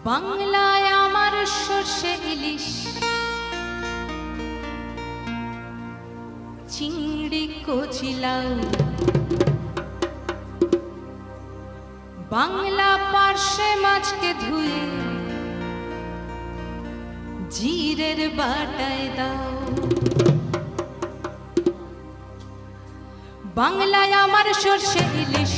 বাংলায় আমার সর্ষে ইলিশ, চিংড়ি কচি লাউ, বাংলা পার্শে মাছকে ধুয়ে জিরের বাটায় দাও। বাংলায় আমার সর্ষে ইলিশ,